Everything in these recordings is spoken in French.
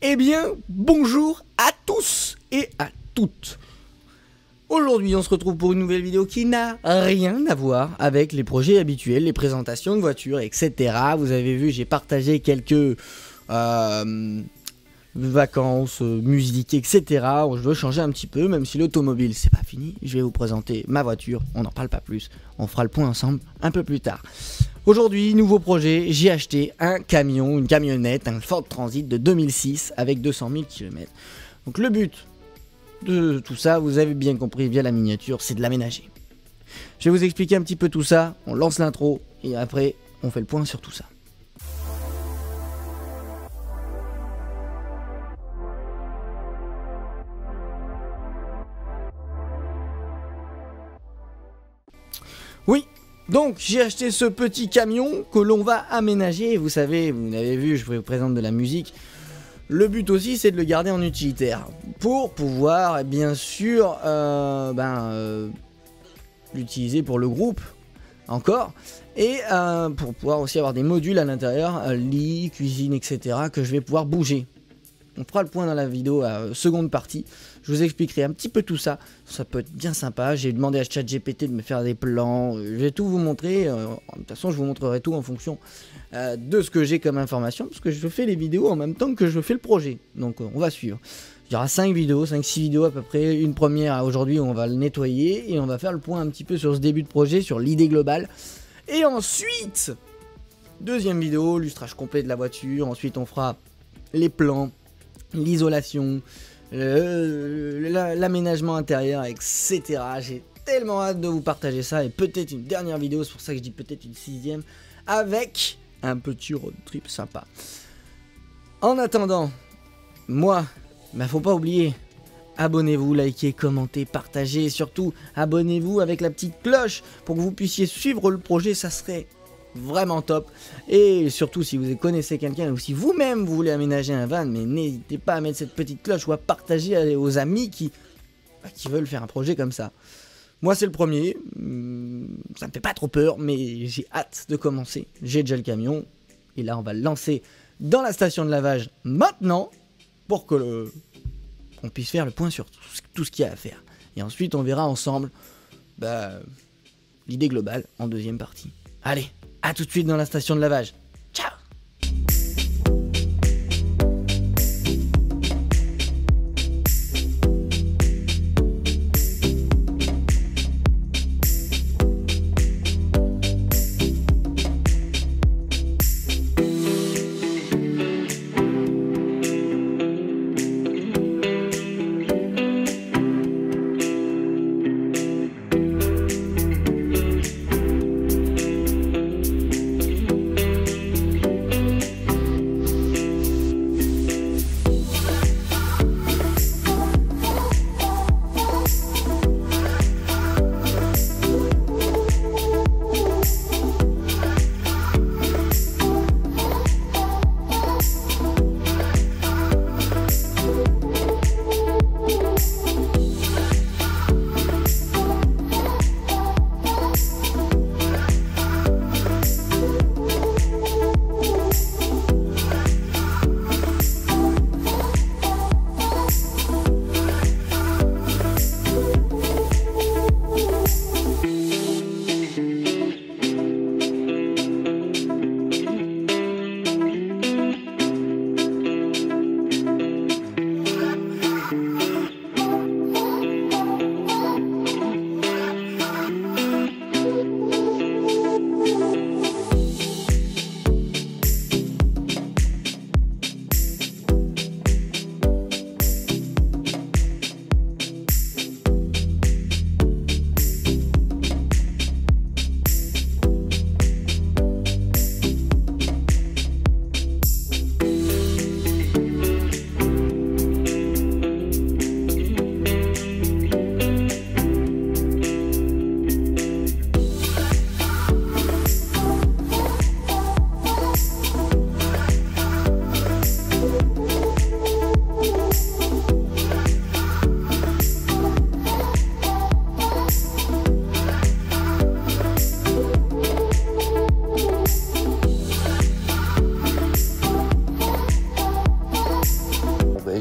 Eh bien, bonjour à tous et à toutes. Aujourd'hui, on se retrouve pour une nouvelle vidéo qui n'a rien à voir avec les projets habituels, les présentations de voitures, etc. Vous avez vu, j'ai partagé quelques vacances, musique, etc. Je veux changer un petit peu, même si l'automobile, c'est pas fini. Je vais vous présenter ma voiture, on n'en parle pas plus. On fera le point ensemble un peu plus tard. Aujourd'hui, nouveau projet, j'ai acheté un camion, une camionnette, un Ford Transit de 2006 avec 200 000 km. Donc le but de tout ça, vous avez bien compris via la miniature, c'est de l'aménager. Je vais vous expliquer un petit peu tout ça, on lance l'intro et après on fait le point sur tout ça. Oui, donc j'ai acheté ce petit camion que l'on va aménager. Vous savez, vous l'avez vu, je vous présente de la musique. Le but aussi, c'est de le garder en utilitaire pour pouvoir, bien sûr, l'utiliser pour le groupe encore et pour pouvoir aussi avoir des modules à l'intérieur, lit, cuisine, etc. que je vais pouvoir bouger. On fera le point dans la vidéo seconde partie. Je vous expliquerai un petit peu tout ça. Ça peut être bien sympa. J'ai demandé à ChatGPT de me faire des plans. Je vais tout vous montrer. De toute façon, je vous montrerai tout en fonction de ce que j'ai comme information. Parce que je fais les vidéos en même temps que je fais le projet. Donc, on va suivre. Il y aura 5 vidéos, 5-6 vidéos à peu près. Une première aujourd'hui, on va le nettoyer. Et on va faire le point un petit peu sur ce début de projet, sur l'idée globale. Et ensuite, deuxième vidéo, lustrage complet de la voiture. Ensuite, on fera les plans, l'isolation, l'aménagement intérieur, etc. J'ai tellement hâte de vous partager ça et peut-être une dernière vidéo, c'est pour ça que je dis peut-être une 6e, avec un petit road trip sympa. En attendant, moi, faut pas oublier, abonnez-vous, likez, commentez, partagez et surtout abonnez-vous avec la petite cloche pour que vous puissiez suivre le projet, ça serait vraiment top. Et surtout si vous connaissez quelqu'un ou si vous-même vous voulez aménager un van, mais n'hésitez pas à mettre cette petite cloche ou à partager aux amis qui veulent faire un projet comme ça. Moi c'est le premier, ça me fait pas trop peur mais j'ai hâte de commencer. J'ai déjà le camion et là on va le lancer dans la station de lavage maintenant pour que on puisse faire le point sur tout ce qu'il y a à faire. Et ensuite on verra ensemble l'idée globale en deuxième partie. Allez, à tout de suite dans la station de lavage. Ciao!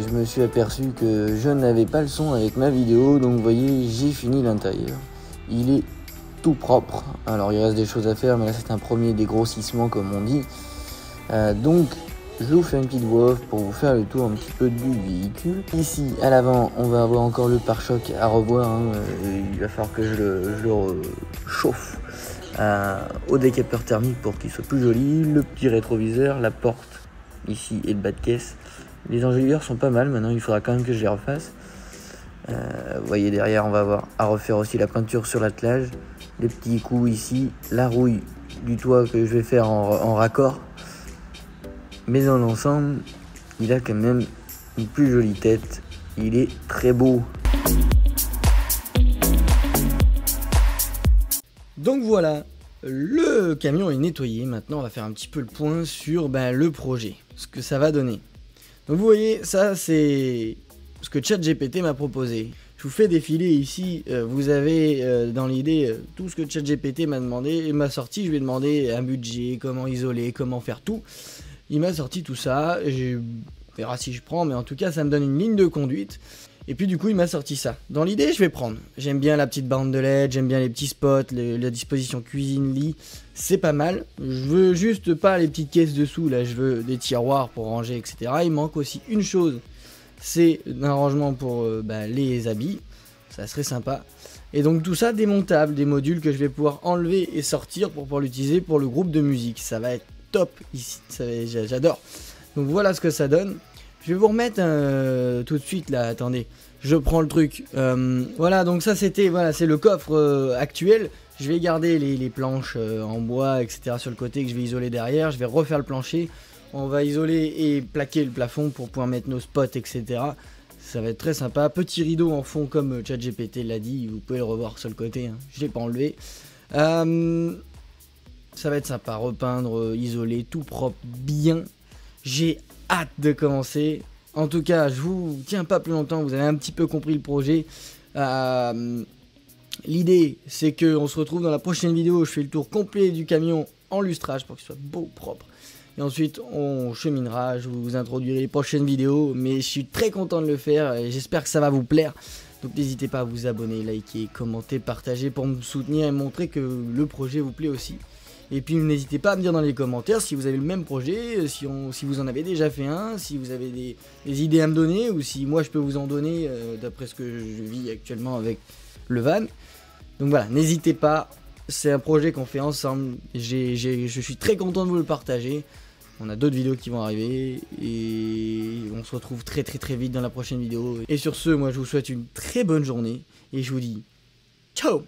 je me suis aperçu que je n'avais pas le son avec ma vidéo, donc vous voyez, j'ai fini l'intérieur. Il est tout propre. Alors il reste des choses à faire, mais là c'est un premier dégrossissement comme on dit. Donc je vous fais une petite voix off pour vous faire le tour un petit peu du véhicule. Ici à l'avant, on va avoir encore le pare-choc à revoir. Il va falloir que je le chauffe au décapeur thermique pour qu'il soit plus joli. Le petit rétroviseur, la porte ici et le bas de caisse. Les enjoliveurs sont pas mal, maintenant il faudra quand même que je les refasse. Vous voyez derrière, on va avoir à refaire aussi la peinture sur l'attelage. Les petits coups ici, la rouille du toit que je vais faire en raccord. Mais dans l'ensemble, il a quand même une plus jolie tête. Il est très beau. Donc voilà, le camion est nettoyé. Maintenant, on va faire un petit peu le point sur le projet, ce que ça va donner. Donc vous voyez, ça c'est ce que ChatGPT m'a proposé. Je vous fais défiler ici, vous avez dans l'idée tout ce que ChatGPT m'a demandé et m'a sorti. Je lui ai demandé un budget, comment isoler, comment faire tout. Il m'a sorti tout ça, on verra si je prends, mais en tout cas ça me donne une ligne de conduite. Et puis du coup il m'a sorti ça. Dans l'idée je vais prendre. J'aime bien la petite bande de LED, j'aime bien les petits spots, la disposition cuisine, lit, c'est pas mal. Je veux juste pas les petites caisses dessous, là je veux des tiroirs pour ranger, etc. Il manque aussi une chose, c'est un rangement pour les habits, ça serait sympa. Et donc tout ça démontable, des modules que je vais pouvoir enlever et sortir pour pouvoir l'utiliser pour le groupe de musique. Ça va être top ici, j'adore. Donc voilà ce que ça donne. Je vais vous remettre tout de suite là, attendez, je prends le truc. Voilà, donc ça c'était, voilà, c'est le coffre actuel. Je vais garder les planches en bois, etc. sur le côté que je vais isoler derrière. Je vais refaire le plancher. On va isoler et plaquer le plafond pour pouvoir mettre nos spots, etc. Ça va être très sympa. Petit rideau en fond comme ChatGPT l'a dit. Vous pouvez le revoir sur le côté, hein. Je ne l'ai pas enlevé. Ça va être sympa, repeindre, isoler, tout propre, bien. J'ai hâte de commencer. En tout cas, je vous tiens pas plus longtemps, vous avez un petit peu compris le projet. L'idée, c'est qu'on se retrouve dans la prochaine vidéo. Je fais le tour complet du camion en lustrage pour qu'il soit beau, propre. Et ensuite, on cheminera, je vous introduirai les prochaines vidéos. Mais je suis très content de le faire et j'espère que ça va vous plaire. Donc n'hésitez pas à vous abonner, liker, commenter, partager pour me soutenir et montrer que le projet vous plaît aussi. Et puis n'hésitez pas à me dire dans les commentaires si vous avez le même projet, si vous en avez déjà fait un, si vous avez des idées à me donner, ou si moi je peux vous en donner d'après ce que je vis actuellement avec le van. Donc voilà, n'hésitez pas, c'est un projet qu'on fait ensemble, je suis très content de vous le partager. On a d'autres vidéos qui vont arriver et on se retrouve très vite dans la prochaine vidéo. Et sur ce, moi je vous souhaite une très bonne journée et je vous dis ciao.